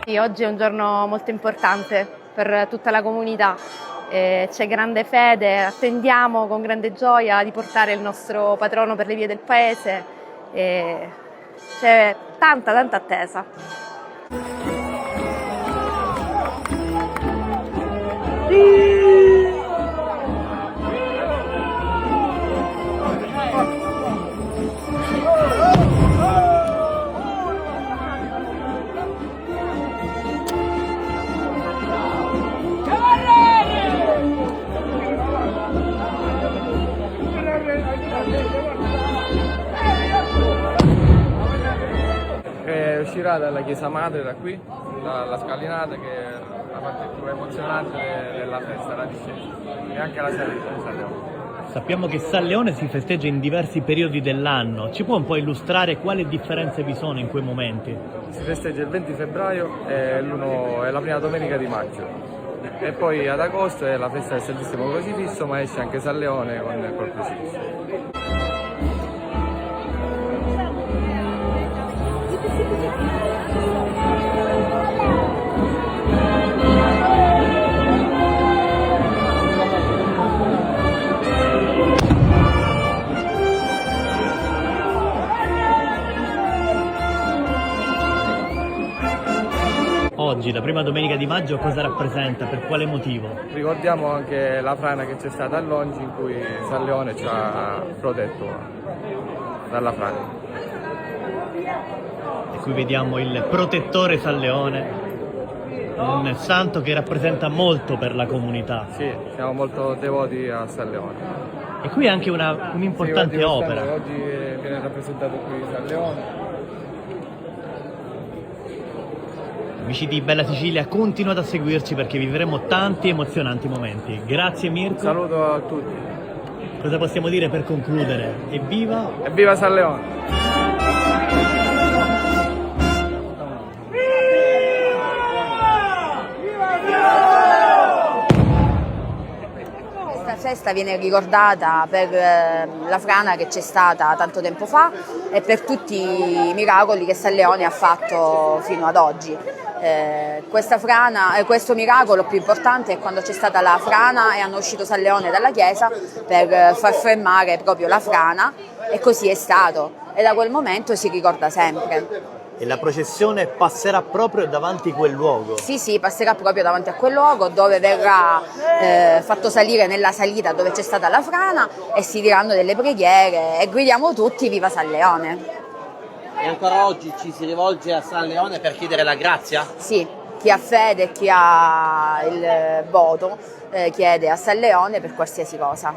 Sì, oggi è un giorno molto importante per tutta la comunità, c'è grande fede, attendiamo con grande gioia di portare il nostro patrono per le vie del paese, c'è tanta attesa. Uscirà dalla chiesa madre, da qui, dalla scalinata, che è la parte più emozionante della festa, la discesa, e anche la salita di San Leone. Sappiamo che San Leone si festeggia in diversi periodi dell'anno, ci può un po' illustrare quali differenze vi sono in quei momenti? Si festeggia il 20 febbraio e è la prima domenica di maggio, e poi ad agosto è la festa del Santissimo Crocifisso, ma esce anche San Leone col Crocifisso. Oggi, la prima domenica di maggio, cosa rappresenta? Per quale motivo? Ricordiamo anche la frana che c'è stata a Longi, in cui San Leone ci ha protetto dalla frana. E qui vediamo il protettore San Leone, un santo che rappresenta molto per la comunità. Sì, siamo molto devoti a San Leone. E qui anche un'importante opera. Oggi viene rappresentato qui San Leone. Amici di Bella Sicilia, continuate a seguirci perché vivremo tanti emozionanti momenti. Grazie Mirko. Un saluto a tutti. Cosa possiamo dire per concludere? Evviva! Evviva San Leone! Questa festa viene ricordata per la frana che c'è stata tanto tempo fa e per tutti i miracoli che San Leone ha fatto fino ad oggi. Questo miracolo più importante è quando c'è stata la frana e hanno uscito San Leone dalla chiesa per far fermare proprio la frana, e così è stato, e da quel momento si ricorda sempre. E la processione passerà proprio davanti a quel luogo? Sì, passerà proprio davanti a quel luogo, dove verrà fatto salire nella salita dove c'è stata la frana, e si diranno delle preghiere e gridiamo tutti viva San Leone. E ancora oggi ci si rivolge a San Leone per chiedere la grazia? Sì, chi ha fede e chi ha il voto chiede a San Leone per qualsiasi cosa.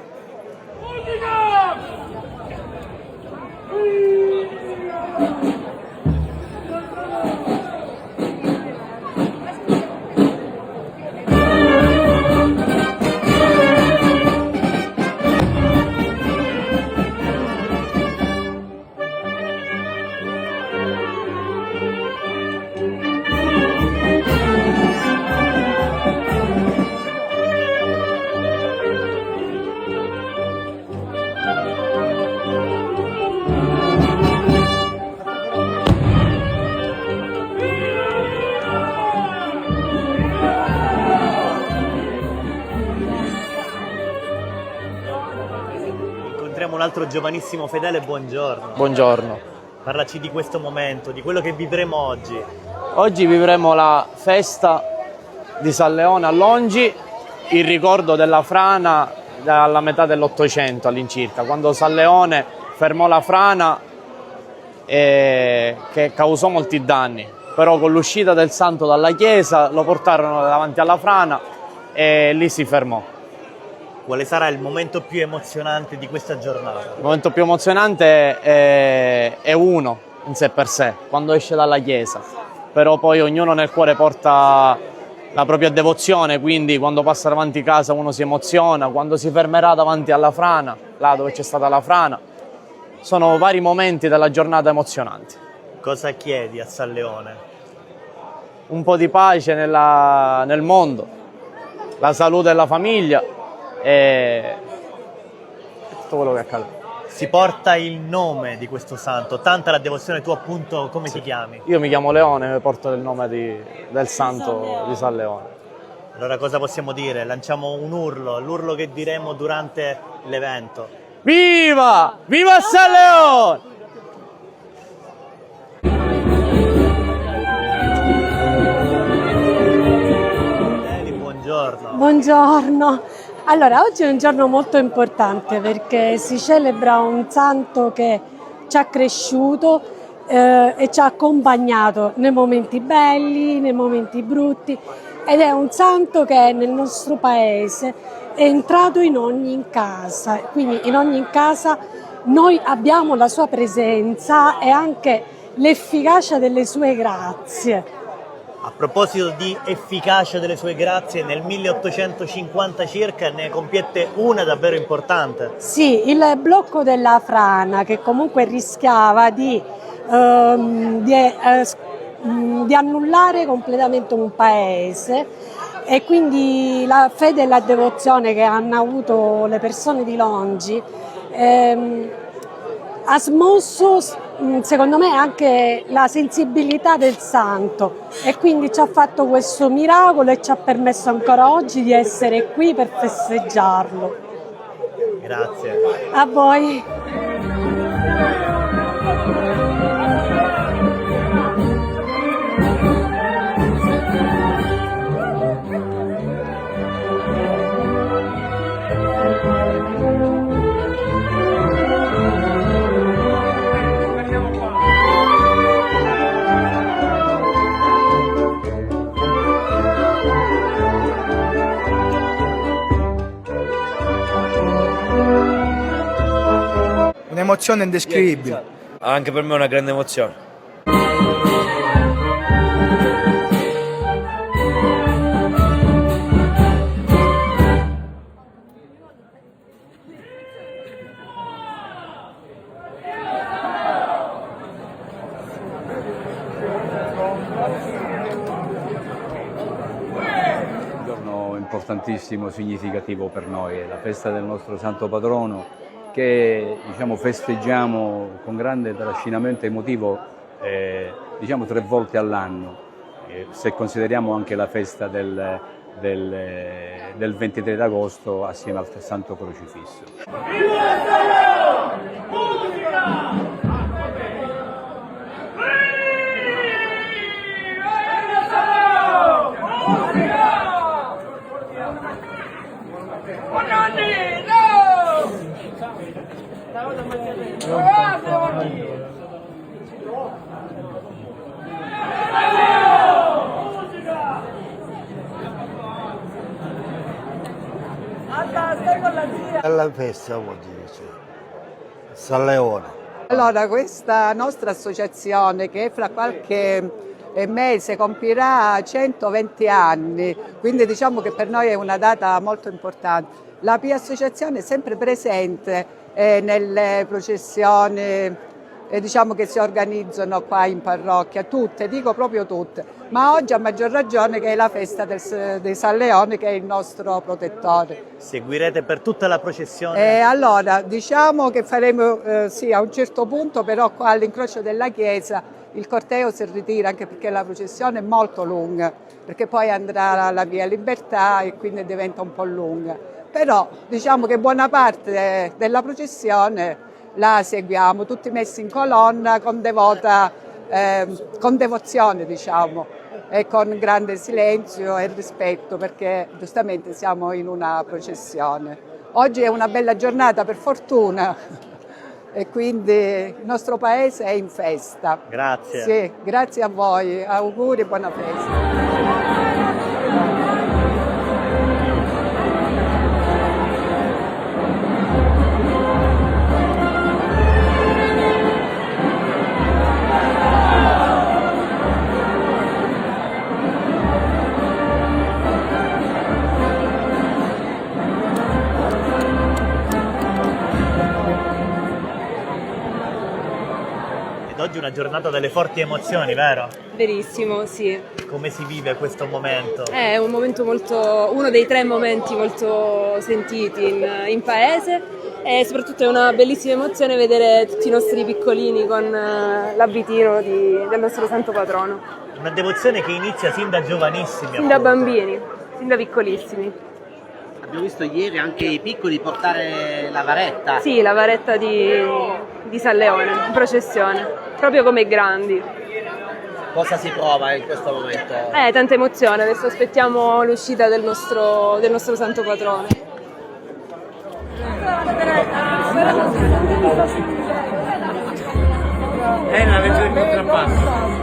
Incontriamo un altro giovanissimo fedele, buongiorno. Buongiorno. Parlaci di questo momento, di quello che vivremo oggi. Oggi vivremo la festa di San Leone a Longi, il ricordo della frana dalla metà dell'Ottocento all'incirca, quando San Leone fermò la frana che causò molti danni. Però con l'uscita del santo dalla chiesa lo portarono davanti alla frana e lì si fermò. Quale sarà il momento più emozionante di questa giornata? Il momento più emozionante è uno in sé per sé, quando esce dalla chiesa, però poi ognuno nel cuore porta la propria devozione, quindi quando passa davanti a casa uno si emoziona, quando si fermerà davanti alla frana, là dove c'è stata la frana, sono vari momenti della giornata emozionanti. Cosa chiedi a San Leone? Un po' di pace nel mondo, la salute della famiglia e tutto quello che accade. si porta il nome di questo santo, tanta la devozione. Tu appunto come ti chiami? Io mi chiamo Leone e porto il nome del santo di San Leone. Allora cosa possiamo dire? Lanciamo un urlo, l'urlo che diremo durante l'evento. Viva! Viva San Leone! Buongiorno. Buongiorno. Allora, oggi è un giorno molto importante perché si celebra un santo che ci ha cresciuto e ci ha accompagnato nei momenti belli, nei momenti brutti, ed è un santo che nel nostro paese è entrato in ogni casa, quindi in ogni casa noi abbiamo la sua presenza e anche l'efficacia delle sue grazie. A proposito di efficacia delle sue grazie, nel 1850 circa ne compiette una davvero importante. Sì, il blocco della frana che comunque rischiava di annullare completamente un paese, e quindi la fede e la devozione che hanno avuto le persone di Longi ha smosso secondo me anche la sensibilità del santo, e quindi ci ha fatto questo miracolo e ci ha permesso ancora oggi di essere qui per festeggiarlo. Grazie. A voi. Un'emozione indescrivibile. Anche per me è una grande emozione. Un giorno importantissimo, significativo per noi, è la festa del nostro santo patrono, che festeggiamo con grande trascinamento emotivo 3 volte all'anno, se consideriamo anche la festa del 23 d'agosto assieme al Santo Crocifisso. Bella festa oggi, San Leone. Allora, questa nostra associazione, che fra qualche mese compirà 120 anni, quindi diciamo che per noi è una data molto importante. La Pia Associazione è sempre presente nelle processioni che si organizzano qua in parrocchia, tutte, dico proprio tutte, ma oggi a maggior ragione che è la festa di San Leone, che è il nostro protettore. Seguirete per tutta la processione? Allora, diciamo che faremo a un certo punto, però qua all'incrocio della chiesa il corteo si ritira, anche perché la processione è molto lunga, perché poi andrà alla Via Libertà e quindi diventa un po' lunga. Però diciamo che buona parte della processione la seguiamo, tutti messi in colonna con devozione, e con grande silenzio e rispetto, perché giustamente siamo in una processione. Oggi è una bella giornata, per fortuna, e quindi il nostro paese è in festa. Grazie. Sì, grazie a voi, auguri e buona festa. Oggi è una giornata delle forti emozioni, vero? Verissimo, sì. Come si vive questo momento? È un momento uno dei 3 momenti molto sentiti in paese, e soprattutto è una bellissima emozione vedere tutti i nostri piccolini con l'abitino del nostro santo patrono. Una devozione che inizia sin da giovanissimi. Sin da bambini, sin da piccolissimi. Abbiamo visto ieri anche i piccoli portare la varetta. Sì, la varetta di San Leone, in processione, proprio come i grandi. Cosa si prova in questo momento? Tanta emozione, adesso aspettiamo l'uscita del nostro santo patrono. È la legge del contrappasso.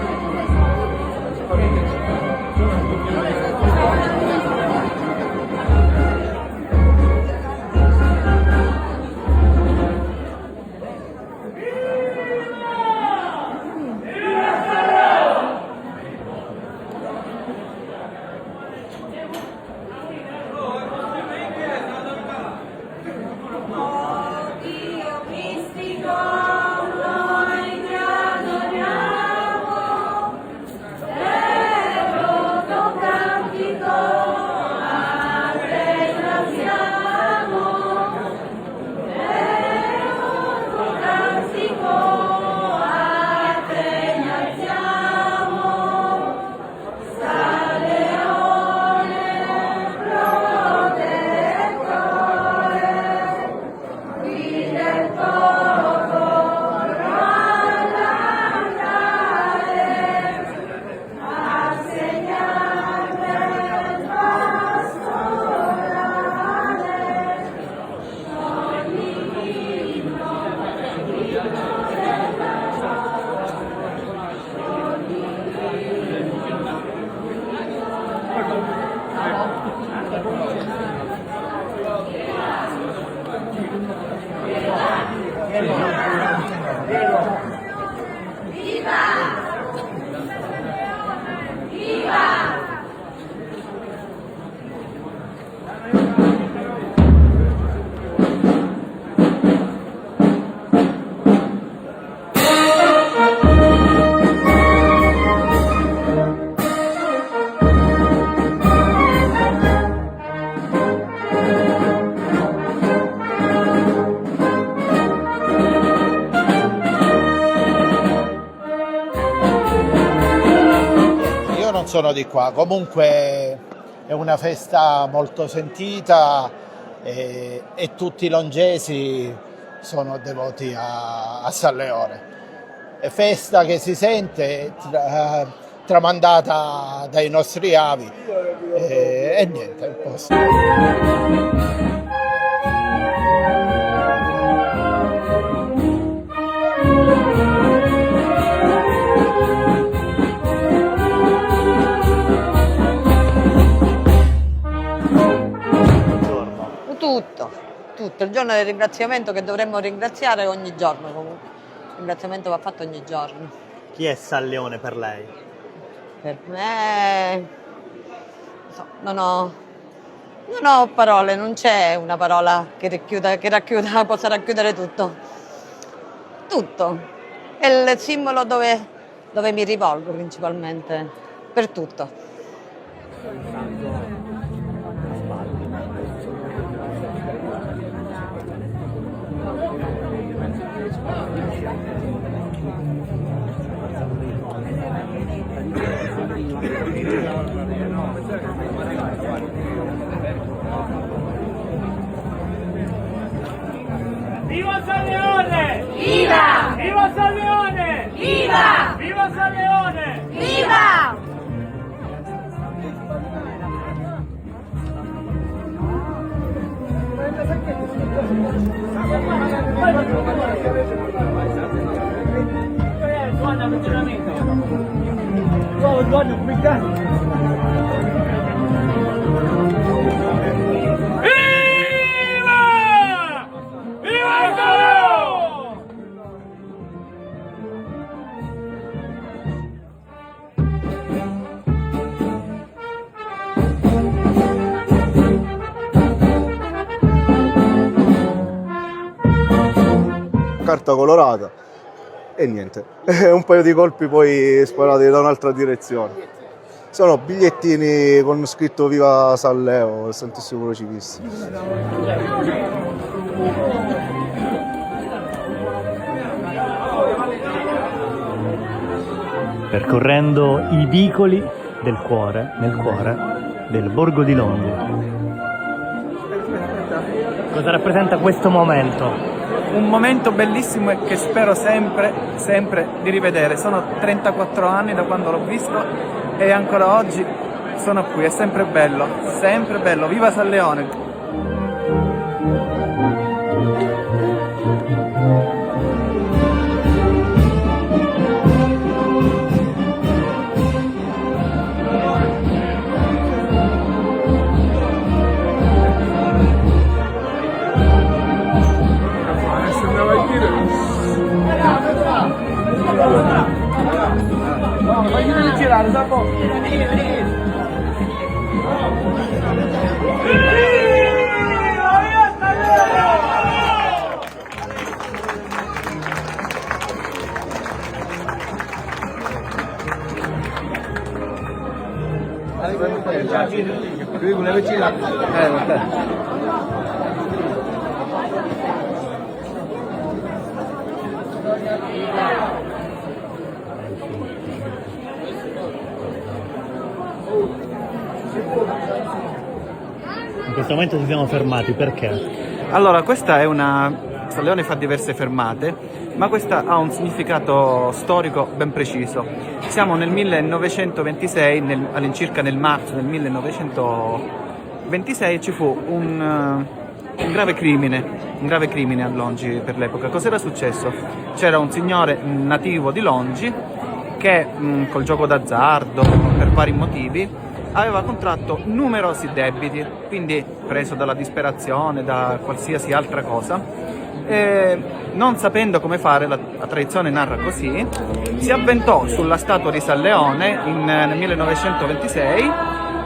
Sono di qua, comunque è una festa molto sentita e tutti i longesi sono devoti a San Leone. È festa che si sente tramandata dai nostri avi e niente, è il posto. Tutto, il giorno del ringraziamento che dovremmo ringraziare ogni giorno comunque. Il ringraziamento va fatto ogni giorno. Chi è San Leone per lei? Per me non ho parole, non c'è una parola che possa racchiudere tutto. Tutto. È il simbolo dove mi rivolgo principalmente, per tutto. Viva San Leone! Viva! Viva San Leone! Viva! Viva San Leone! Viva! Carta colorata e niente, un paio di colpi poi sparati da un'altra direzione. Sono bigliettini con scritto Viva San Leo, il Santissimo Crocifisso. Percorrendo i vicoli del cuore, nel cuore del Borgo di Longi. Cosa rappresenta questo momento? Un momento bellissimo e che spero sempre, sempre di rivedere. Sono 34 anni da quando l'ho visto e ancora oggi sono qui, è sempre bello. Viva San Leone! Voglio girare, dopo. In questo momento ci siamo fermati, perché? Allora, questa è una... San Leone fa diverse fermate, ma questa ha un significato storico ben preciso. Siamo nel 1926, all'incirca nel marzo del 1926, ci fu un grave crimine a Longi per l'epoca. Cos'era successo? C'era un signore nativo di Longi che col gioco d'azzardo, per vari motivi, aveva contratto numerosi debiti, quindi preso dalla disperazione, da qualsiasi altra cosa, non sapendo come fare, la tradizione narra così, si avventò sulla statua di San Leone nel 1926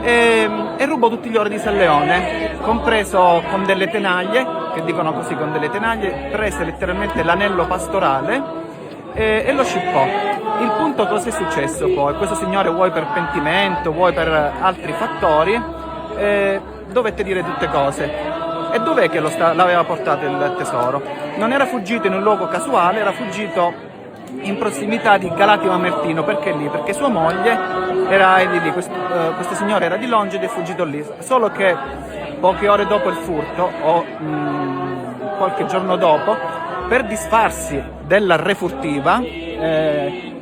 e rubò tutti gli ori di San Leone, compreso con delle tenaglie, che dicono così, con delle tenaglie, prese letteralmente l'anello pastorale e lo scippò. Il punto, cosa è successo poi? Questo signore, vuoi per pentimento, vuoi per altri fattori, dovette dire tutte cose. E dov'è che l'aveva portato il tesoro? Non era fuggito in un luogo casuale, era fuggito in prossimità di Galatio Mamertino. Perché lì? Perché sua moglie era lì, questo signore era di Longi ed è fuggito lì. Solo che poche ore dopo il furto, o qualche giorno dopo, per disfarsi della refurtiva,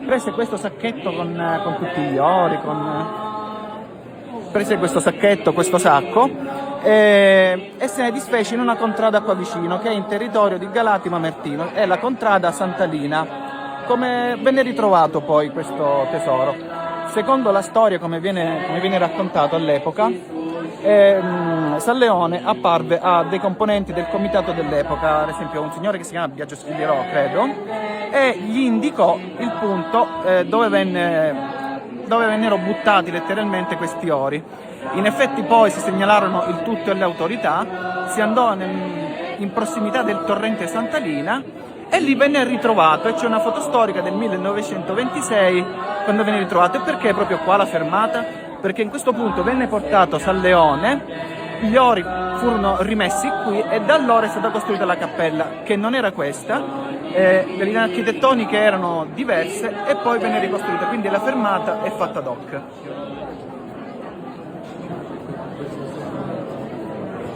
prese questo sacchetto con tutti gli ori, prese questo sacco e se ne disfece in una contrada qua vicino, che è in territorio di Galatio Mamertino, è la contrada Santalina. Come venne ritrovato poi questo tesoro? Secondo la storia, come viene raccontato all'epoca, San Leone apparve a dei componenti del comitato dell'epoca, ad esempio un signore che si chiama Biagio Schiglierò, credo, e gli indicò il punto dove vennero buttati letteralmente questi ori. In effetti poi si segnalarono il tutto alle autorità, si andò in prossimità del torrente Santalina e lì venne ritrovato, e c'è una foto storica del 1926 quando venne ritrovato. E perché proprio qua la fermata? Perché in questo punto venne portato San Leone, gli ori furono rimessi qui e da allora è stata costruita la cappella, che non era questa, le linee architettoniche erano diverse e poi venne ricostruita, quindi la fermata è fatta ad hoc.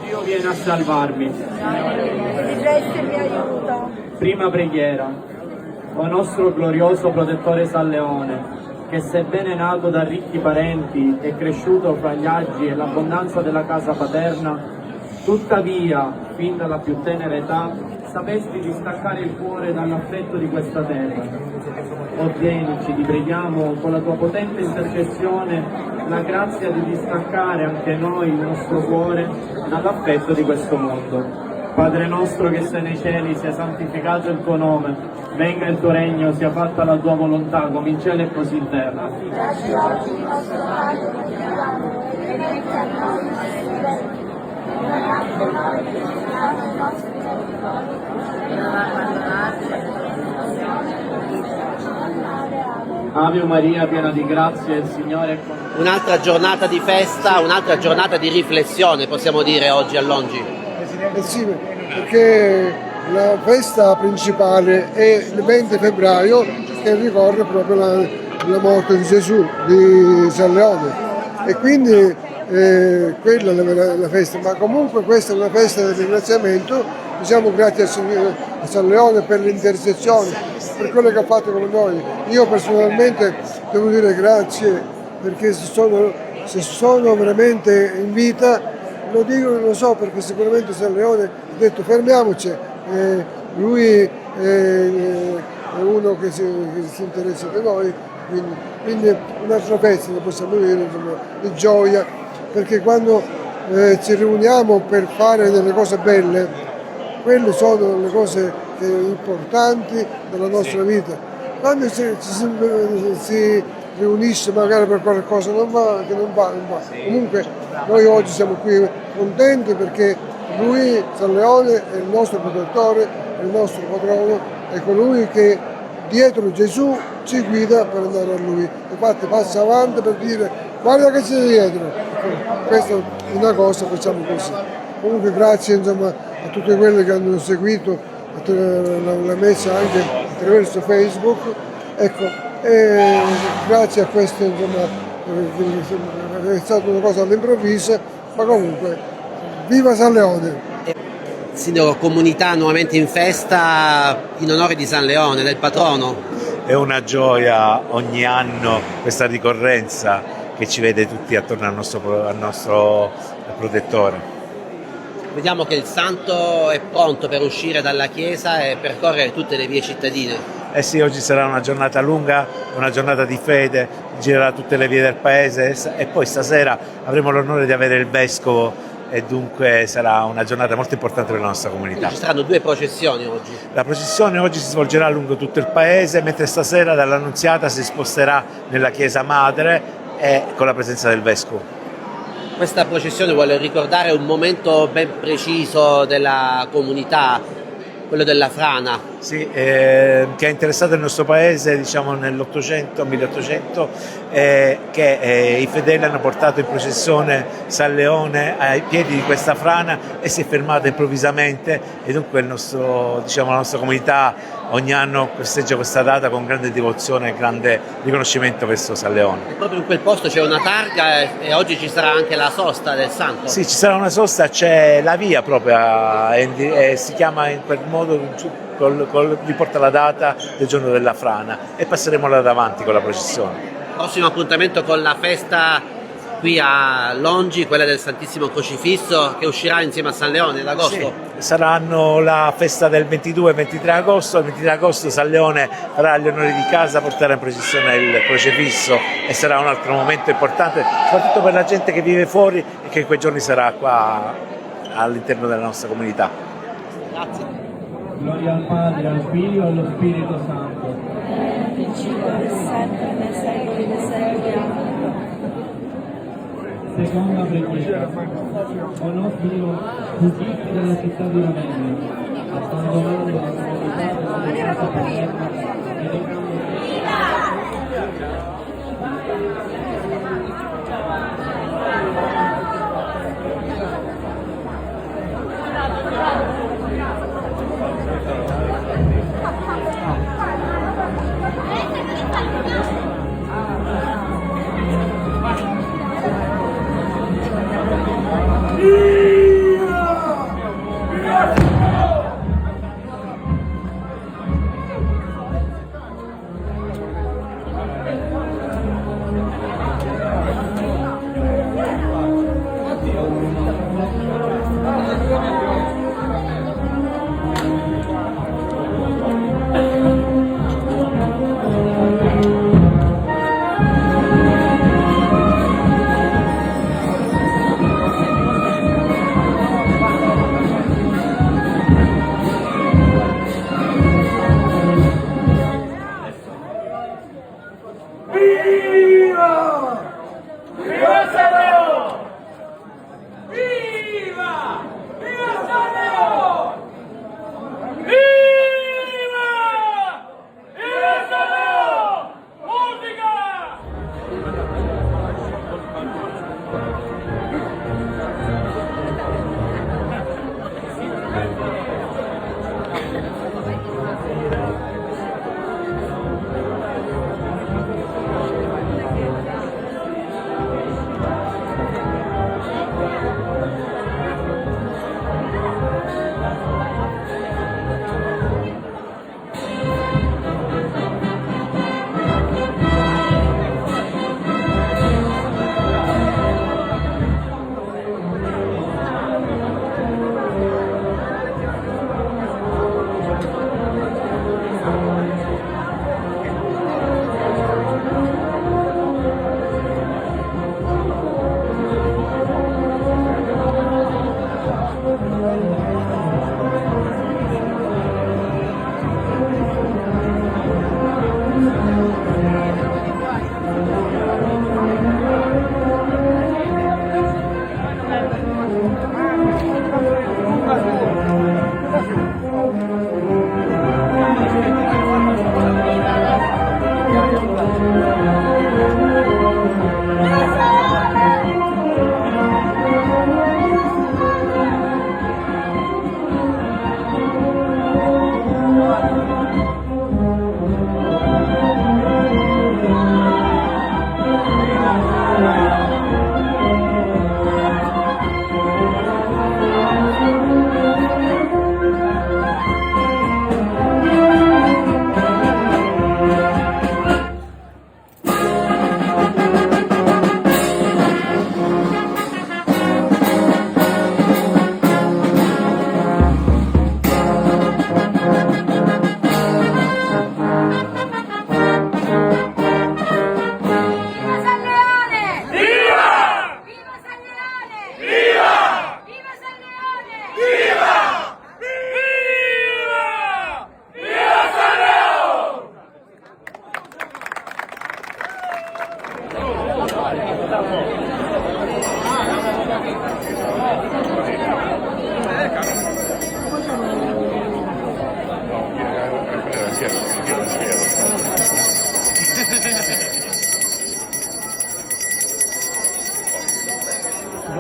Dio viene a salvarmi. mi aiuta. Prima preghiera. O nostro glorioso protettore San Leone, che sebbene nato da ricchi parenti e cresciuto fra gli agi e l'abbondanza della casa paterna, tuttavia, fin dalla più tenera età, sapesti distaccare il cuore dall'affetto di questa terra. Ordenici, ti preghiamo, con la tua potente intercessione, la grazia di distaccare anche noi il nostro cuore dall'affetto di questo mondo. Padre nostro che sei nei cieli, sia santificato il tuo nome, venga il tuo regno, sia fatta la tua volontà, come in cielo e così in terra. Ave Maria, piena di grazia, il Signore è con te. Un'altra giornata di festa, un'altra giornata di riflessione, possiamo dire, oggi a Longi. Presidente, sì, perché la festa principale è il 20 febbraio che ricorre proprio la morte di Gesù, di San Leone, e quindi quella è la festa, ma comunque questa è una festa del ringraziamento, diciamo grazie a San Leone per l'intercessione, per quello che ha fatto con noi. Io personalmente devo dire grazie, perché se sono veramente in vita, lo dico, non lo so, perché sicuramente San Leone ha detto fermiamoci, lui è uno che si interessa di noi, quindi un'altra festa, lo possiamo dire, insomma, di gioia, perché quando ci riuniamo per fare delle cose belle, quelle sono le cose importanti della nostra vita. Quando si riunisce magari per qualcosa che non va. Comunque noi oggi siamo qui contenti perché lui, San Leone, è il nostro protettore, è il nostro patrono, è colui che dietro Gesù ci guida per andare a lui. Infatti passa avanti per dire guarda che c'è dietro. Questa è una cosa, facciamo così. Comunque grazie, insomma, a tutti quelli che hanno seguito la messa anche attraverso Facebook. Ecco, e grazie a questo, insomma, è stata una cosa all'improvviso, ma comunque viva San Leone! Sindaco, comunità nuovamente in festa in onore di San Leone, del patrono. È una gioia ogni anno questa ricorrenza che ci vede tutti attorno al nostro protettore. Vediamo che il santo è pronto per uscire dalla chiesa e percorrere tutte le vie cittadine. Eh sì, oggi sarà una giornata lunga, una giornata di fede, girerà tutte le vie del paese e poi stasera avremo l'onore di avere il vescovo e dunque sarà una giornata molto importante per la nostra comunità. Ci saranno 2 processioni oggi. La processione oggi si svolgerà lungo tutto il paese, mentre stasera dall'Annunziata si sposterà nella chiesa madre e con la presenza del vescovo. Questa processione vuole ricordare un momento ben preciso della comunità, quello della frana. Sì, che ha interessato il nostro paese, diciamo nell'800, 1800, che i fedeli hanno portato in processione San Leone ai piedi di questa frana e si è fermata improvvisamente, e dunque la nostra comunità ogni anno festeggia questa data con grande devozione e grande riconoscimento verso San Leone. E proprio in quel posto c'è una targa e oggi ci sarà anche la sosta del santo. Sì, ci sarà una sosta, c'è la via proprio, si chiama in quel modo, riporta la data del giorno della frana, e passeremo là davanti con la processione. Prossimo appuntamento con la festa qui a Longi, quella del Santissimo Crocifisso, che uscirà insieme a San Leone ad agosto. Sì, saranno la festa del 22 e 23 agosto. Il 23 agosto San Leone farà gli onori di casa, porterà in processione il crocifisso e sarà un altro momento importante, soprattutto per la gente che vive fuori e che in quei giorni sarà qua all'interno della nostra comunità. Grazie. Gloria al Padre, al Figlio e allo Spirito Santo. Seconda preghiera. O nostro Dio, fuggiti dalla città di Ravenna, abbandonando la comunità della casa paterna e recando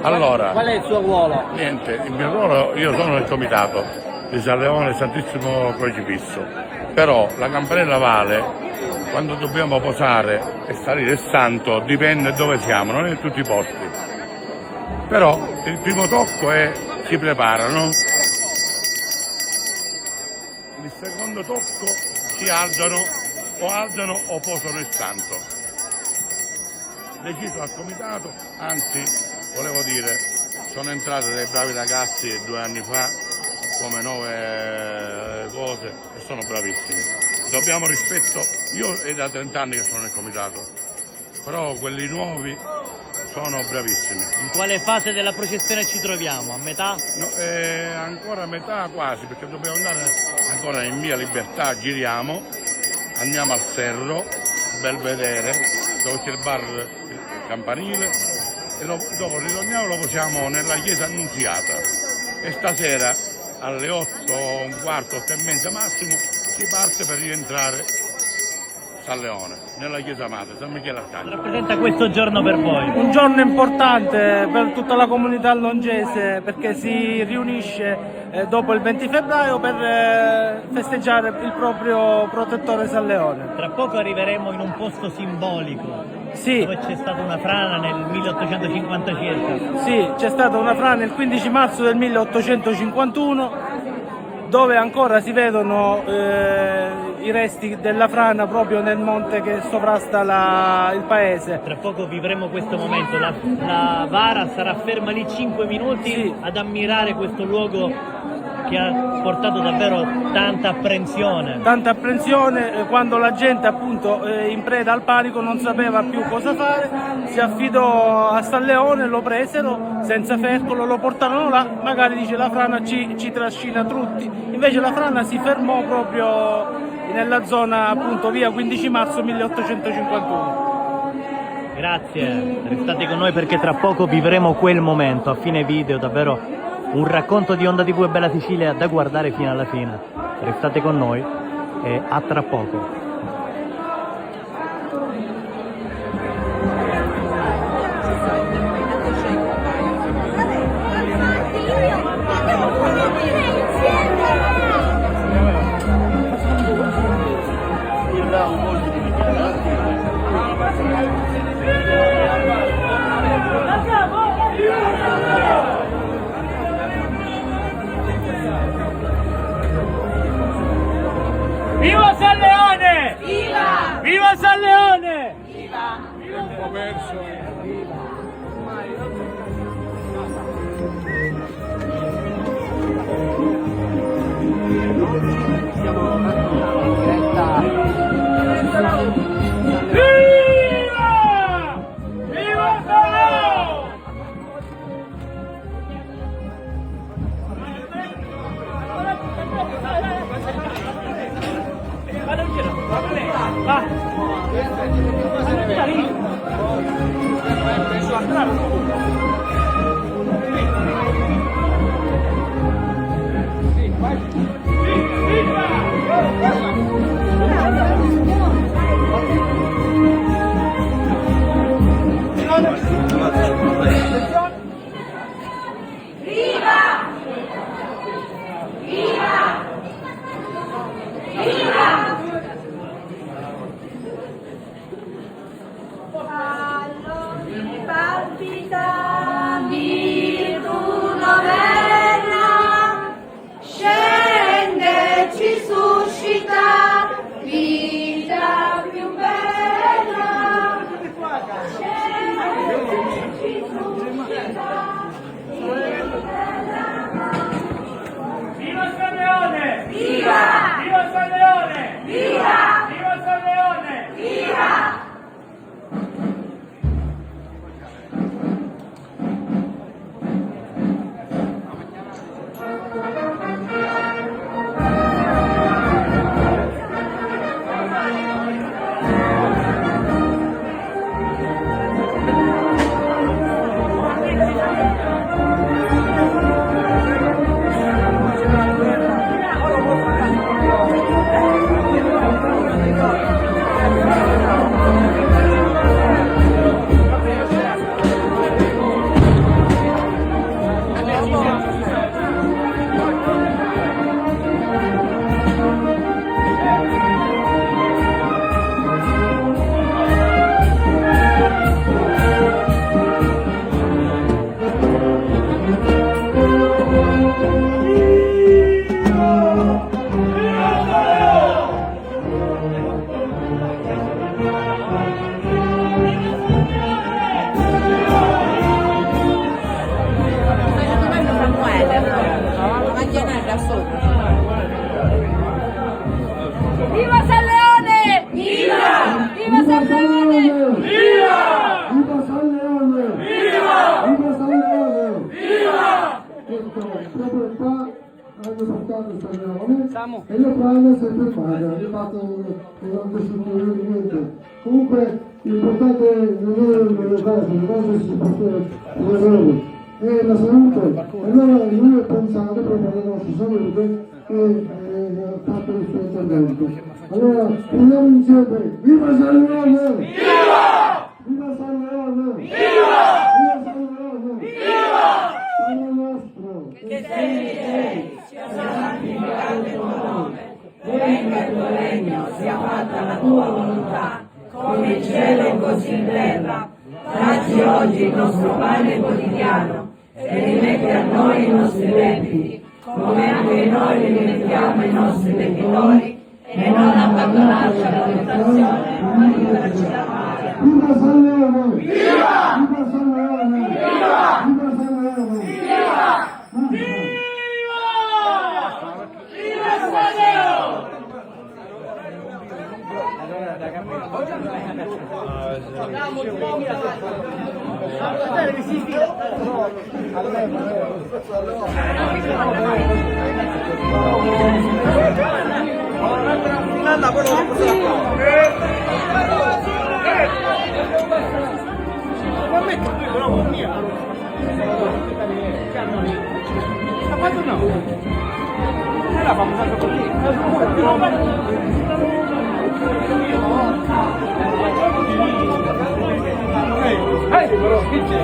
Allora, qual è il suo ruolo? Niente, il mio ruolo, io sono nel comitato di San Leone Santissimo Crocifisso, però la campanella vale quando dobbiamo posare e salire il santo, dipende dove siamo, non in tutti i posti. Però il primo tocco è si preparano, il secondo tocco si alzano o posano il santo. Deciso al comitato, anzi volevo dire, sono entrati dei bravi ragazzi 2 anni fa come 9 cose e sono bravissimi. Dobbiamo rispetto, io è da 30 anni che sono nel comitato, però quelli nuovi sono bravissimi. In quale fase della processione ci troviamo? A metà? No, ancora a metà quasi, perché dobbiamo andare ancora in via Libertà, giriamo, andiamo al Serro, Belvedere, dove c'è il bar il campanile, e dopo ritorniamo, lo posiamo nella chiesa Annunziata e stasera alle 8:15, 8:30 massimo si parte per rientrare San Leone, nella chiesa madre, San Michele Arcangelo. Rappresenta questo giorno per voi? Un giorno importante per tutta la comunità allongese, perché si riunisce dopo il 20 febbraio per festeggiare il proprio protettore San Leone. Tra poco arriveremo in un posto simbolico. Sì. Dove c'è stata una frana nel 1850 circa. Sì, c'è stata una frana il 15 marzo del 1851, dove ancora si vedono i resti della frana proprio nel monte che sovrasta il paese. Tra poco vivremo questo momento, la Vara sarà ferma lì 5 minuti ad ammirare questo luogo che ha portato davvero tanta apprensione. Tanta apprensione, quando la gente appunto in preda al panico non sapeva più cosa fare, si affidò a San Leone, lo presero senza fercolo, lo portarono là, magari dice la frana ci trascina tutti, invece la frana si fermò proprio nella zona appunto via 15 marzo 1851. Grazie, restate con noi perché tra poco vivremo quel momento, a fine video davvero un racconto di Onda TV e Bella Sicilia da guardare fino alla fine. Restate con noi e a tra poco. Viva San Leone! proprio qua hanno portato Stallone e la frana si è fermata, ha fatto un niente. Comunque l'importante non è le cose si possono vedere. E la salute, allora lui ha pensato proprio alla nostra salute e ha fatto il suo intervento. Allora, andiamo insieme, viva Salleone! Viva! Viva Salleone! Viva! Viva Salleone! Viva! Padre nostro, che sei nei cieli, sia santificato il tuo nome, venga il tuo regno, sia fatta la tua volontà, come in cielo così in terra. Dacci oggi il nostro pane quotidiano e rimetti a noi i nostri debiti, come anche noi rimettiamo ai nostri debitori, e non abbandonarci alla tentazione, ma liberaci dal male. Viva Salleone! Viva! Viva Salleone! Viva! Viva Salleone! Viva! Viva Salleone! Hey, però, che c'è?